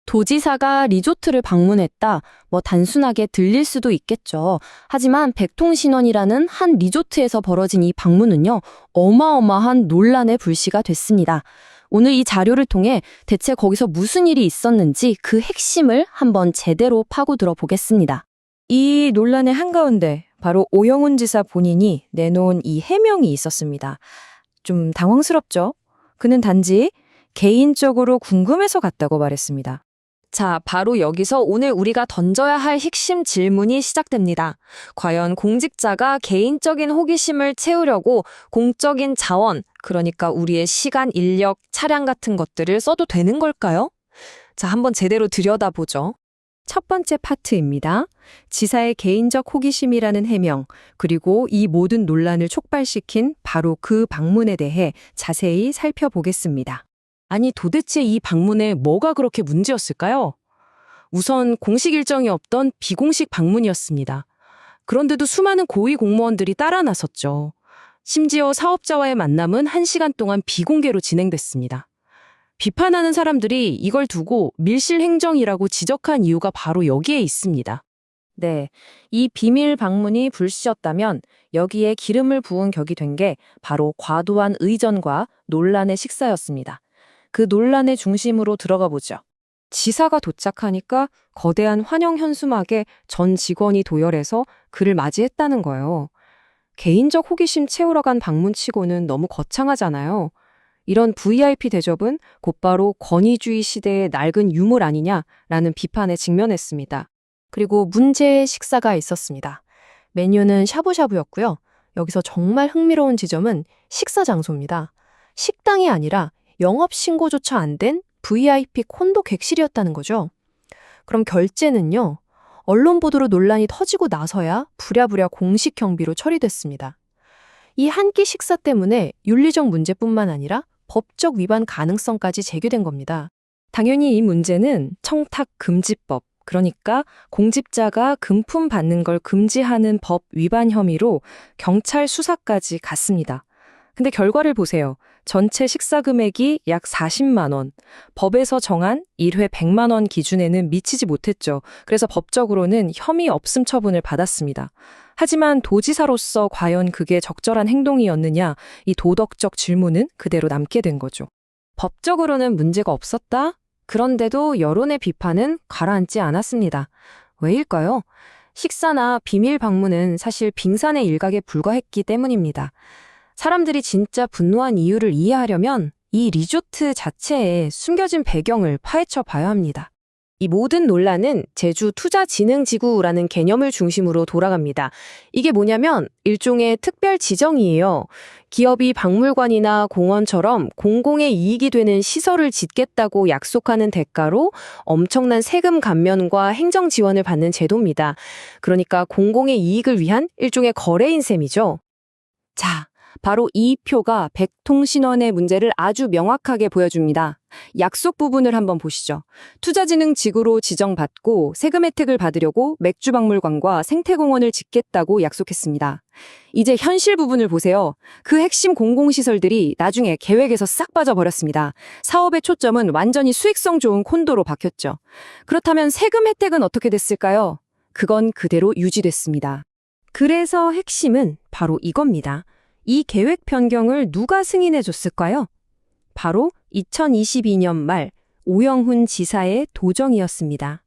도지사가 리조트를 방문했다. 단순하게 들릴 수도 있겠죠. 하지만 백통신원이라는 한 리조트에서 벌어진 이 방문은요, 어마어마한 논란의 불씨가 됐습니다. 오늘 이 자료를 통해 대체 거기서 무슨 일이 있었는지 그 핵심을 한번 제대로 파고들어 보겠습니다. 이 논란의 한가운데 바로 오영훈 지사 본인이 내놓은 이 해명이 있었습니다. 좀 당황스럽죠? 그는 단지 개인적으로 궁금해서 갔다고 말했습니다. 자, 바로 여기서 오늘 우리가 던져야 할 핵심 질문이 시작됩니다. 과연 공직자가 개인적인 호기심을 채우려고 공적인 자원, 그러니까 우리의 시간, 인력, 차량 같은 것들을 써도 되는 걸까요? 자, 한번 제대로 들여다보죠. 첫 번째 파트입니다. 지사의 개인적 호기심이라는 해명, 그리고 이 모든 논란을 촉발시킨 바로 그 방문에 대해 자세히 살펴보겠습니다. 아니 도대체 이 방문에 뭐가 그렇게 문제였을까요? 우선 공식 일정이 없던 비공식 방문이었습니다. 그런데도 수많은 고위 공무원들이 따라 나섰죠. 심지어 사업자와의 만남은 1시간 동안 비공개로 진행됐습니다. 비판하는 사람들이 이걸 두고 밀실 행정이라고 지적한 이유가 바로 여기에 있습니다. 네, 이 비밀 방문이 불씨였다면 여기에 기름을 부은 격이 된 게 바로 과도한 의전과 논란의 식사였습니다. 그 논란의 중심으로 들어가 보죠. 지사가 도착하니까 거대한 환영 현수막에 전 직원이 도열해서 그를 맞이했다는 거예요. 개인적 호기심 채우러 간 방문치고는 너무 거창하잖아요. 이런 VIP 대접은 곧바로 권위주의 시대의 낡은 유물 아니냐라는 비판에 직면했습니다. 그리고 문제의 식사가 있었습니다. 메뉴는 샤브샤브였고요. 여기서 정말 흥미로운 지점은 식사 장소입니다. 식당이 아니라 영업 신고조차 안 된 VIP 콘도 객실이었다는 거죠. 그럼 결제는요, 언론 보도로 논란이 터지고 나서야 부랴부랴 공식 경비로 처리됐습니다. 이 한 끼 식사 때문에 윤리적 문제뿐만 아니라 법적 위반 가능성까지 제기된 겁니다. 당연히 이 문제는 청탁금지법, 그러니까 공직자가 금품 받는 걸 금지하는 법 위반 혐의로 경찰 수사까지 갔습니다. 근데 결과를 보세요. 전체 식사 금액이 약 40만 원. 법에서 정한 1회 100만 원 기준에는 미치지 못했죠. 그래서 법적으로는 혐의 없음 처분을 받았습니다. 하지만 도지사로서 과연 그게 적절한 행동이었느냐, 이 도덕적 질문은 그대로 남게 된 거죠. 법적으로는 문제가 없었다? 그런데도 여론의 비판은 가라앉지 않았습니다. 왜일까요? 식사나 비밀 방문은 사실 빙산의 일각에 불과했기 때문입니다. 사람들이 진짜 분노한 이유를 이해하려면 이 리조트 자체의 숨겨진 배경을 파헤쳐 봐야 합니다. 이 모든 논란은 제주투자진흥지구라는 개념을 중심으로 돌아갑니다. 이게 뭐냐면 일종의 특별 지정이에요. 기업이 박물관이나 공원처럼 공공의 이익이 되는 시설을 짓겠다고 약속하는 대가로 엄청난 세금 감면과 행정 지원을 받는 제도입니다. 그러니까 공공의 이익을 위한 일종의 거래인 셈이죠. 자, 바로 이 표가 백통신원의 문제를 아주 명확하게 보여줍니다. 약속 부분을 한번 보시죠. 투자진흥지구로 지정받고 세금 혜택을 받으려고 맥주박물관과 생태공원을 짓겠다고 약속했습니다. 이제 현실 부분을 보세요. 그 핵심 공공시설들이 나중에 계획에서 싹 빠져버렸습니다. 사업의 초점은 완전히 수익성 좋은 콘도로 바뀌었죠. 그렇다면 세금 혜택은 어떻게 됐을까요? 그건 그대로 유지됐습니다. 그래서 핵심은 바로 이겁니다. 이 계획 변경을 누가 승인해 줬을까요? 바로 2022년 말 오영훈 지사의 도정이었습니다.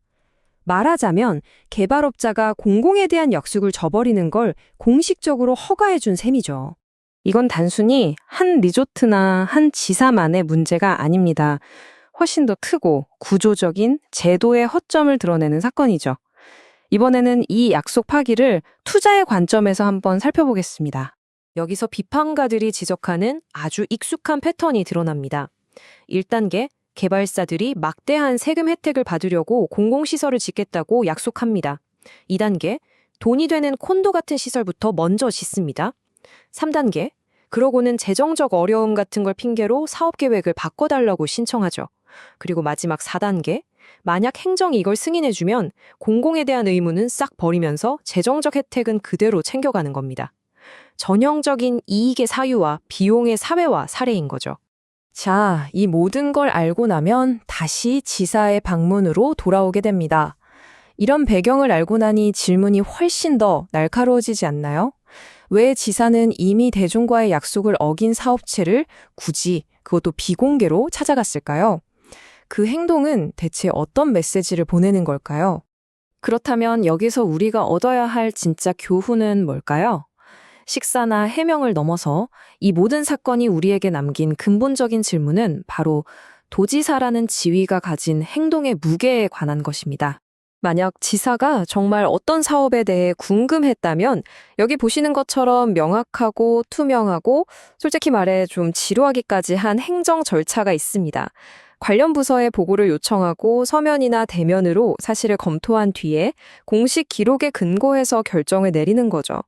말하자면 개발업자가 공공에 대한 약속을 저버리는 걸 공식적으로 허가해 준 셈이죠. 이건 단순히 한 리조트나 한 지사만의 문제가 아닙니다. 훨씬 더 크고 구조적인 제도의 허점을 드러내는 사건이죠. 이번에는 이 약속 파기를 투자의 관점에서 한번 살펴보겠습니다. 여기서 비판가들이 지적하는 아주 익숙한 패턴이 드러납니다. 1단계, 개발사들이 막대한 세금 혜택을 받으려고 공공시설을 짓겠다고 약속합니다. 2단계, 돈이 되는 콘도 같은 시설부터 먼저 짓습니다. 3단계, 그러고는 재정적 어려움 같은 걸 핑계로 사업계획을 바꿔달라고 신청하죠. 그리고 마지막 4단계, 만약 행정이 이걸 승인해주면 공공에 대한 의무는 싹 버리면서 재정적 혜택은 그대로 챙겨가는 겁니다. 전형적인 이익의 사유와 비용의 사회화 사례인 거죠. 자, 이 모든 걸 알고 나면 다시 지사의 방문으로 돌아오게 됩니다. 이런 배경을 알고 나니 질문이 훨씬 더 날카로워지지 않나요? 왜 지사는 이미 대중과의 약속을 어긴 사업체를 굳이 그것도 비공개로 찾아갔을까요? 그 행동은 대체 어떤 메시지를 보내는 걸까요? 그렇다면 여기서 우리가 얻어야 할 진짜 교훈은 뭘까요? 식사나 해명을 넘어서 이 모든 사건이 우리에게 남긴 근본적인 질문은 바로 도지사라는 지위가 가진 행동의 무게에 관한 것입니다. 만약 지사가 정말 어떤 사업에 대해 궁금했다면 여기 보시는 것처럼 명확하고 투명하고 솔직히 말해 좀 지루하기까지 한 행정 절차가 있습니다. 관련 부서에 보고를 요청하고 서면이나 대면으로 사실을 검토한 뒤에 공식 기록에 근거해서 결정을 내리는 거죠.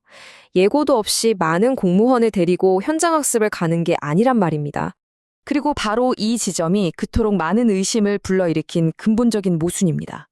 예고도 없이 많은 공무원을 데리고 현장학습을 가는 게 아니란 말입니다. 그리고 바로 이 지점이 그토록 많은 의심을 불러일으킨 근본적인 모순입니다.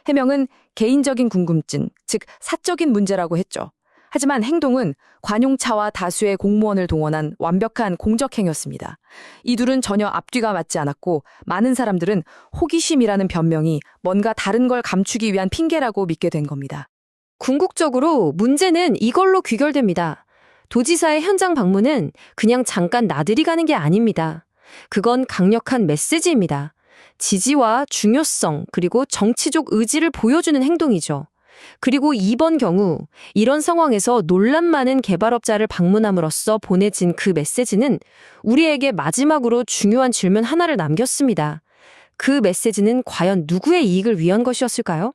해명은 개인적인 궁금증, 즉 사적인 문제라고 했죠. 하지만 행동은 관용차와 다수의 공무원을 동원한 완벽한 공적행위였습니다. 이 둘은 전혀 앞뒤가 맞지 않았고 많은 사람들은 호기심이라는 변명이 뭔가 다른 걸 감추기 위한 핑계라고 믿게 된 겁니다. 궁극적으로 문제는 이걸로 귀결됩니다. 도지사의 현장 방문은 그냥 잠깐 나들이 가는 게 아닙니다. 그건 강력한 메시지입니다. 지지와 중요성 그리고 정치적 의지를 보여주는 행동이죠. 그리고 이번 경우 이런 상황에서 논란 많은 개발업자를 방문함으로써 보내진 그 메시지는 우리에게 마지막으로 중요한 질문 하나를 남겼습니다. 그 메시지는 과연 누구의 이익을 위한 것이었을까요?